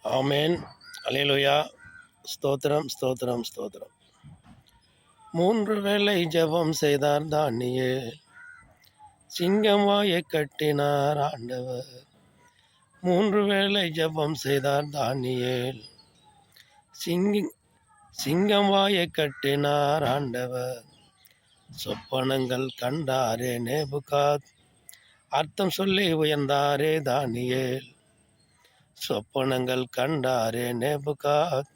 ஆமேன். அல்லேலூயா. ஸ்தோத்திரம், ஸ்தோத்திரம், ஸ்தோத்திரம். 3 வேளை ஜெபம் செய்தார் தானியேல், சிங்கம் வாயைக் கட்டினார் ஆண்டவர். 3 வேளை ஜெபம் செய்தார் தானியேல், சிங்கம் வாயைக் கட்டினார் ஆண்டவர். சொப்பனங்கள் கண்டாரே நேபுகாத், அர்த்தம் சொல்லி உயர்ந்தாரே தானியேல். சொப்பனங்கள் கண்டாரே நேபுகாத்,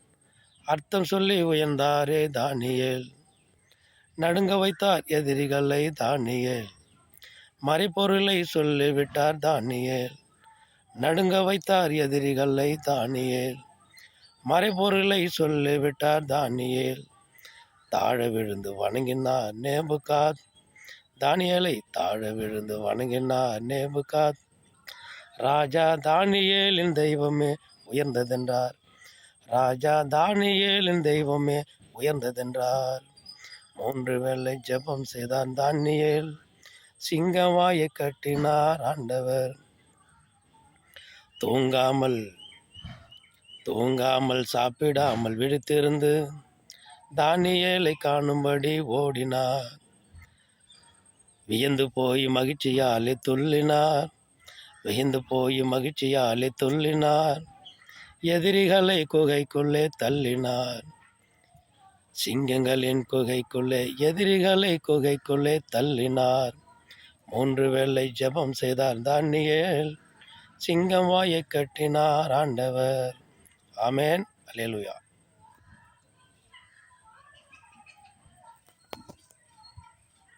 அர்த்தம் சொல்லி உயர்ந்தாரே தானியேல். நடுங்க வைத்தார் எதிரிகளை தானியேல், மறைபொருளை சொல்லிவிட்டார் தானியேல். நடுங்க வைத்தார் எதிரிகளை தானியேல், மறைபொருளை சொல்லிவிட்டார் தானியேல். தாழ விழுந்து வணங்கினார் நேபுகாத், தானியேலை தாழ விழுந்து வணங்கினார் நேபுகாத். ராஜா தானியேலின் தெய்வமே உயர்ந்ததென்றார், ராஜா தானியேலின் தெய்வமே உயர்ந்ததென்றார். 3 வேளை ஜெபம் செய்தார் தானியேல், சிங்கம் வாயைக் கட்டினார் ஆண்டவர். தூங்காமல் சாப்பிடாமல் விழித்திருந்து தானியேலை காணும்படி ஓடினார். வியந்து போய் மகிழ்ச்சியாலே துள்ளினார், வியந்து போய் மகிழ்ச்சியாலே துள்ளினார். எதிரிகளை குகைக்குள்ளே தள்ளினார், சிங்கங்களின் குகைக்குள்ளே எதிரிகளை குகைக்குள்ளே தள்ளினார். 3 வேளை ஜெபம் செய்தார் தானியேல், சிங்கம் வாயைக் கட்டினார் ஆண்டவர். ஆமேன். அல்லேலூயா.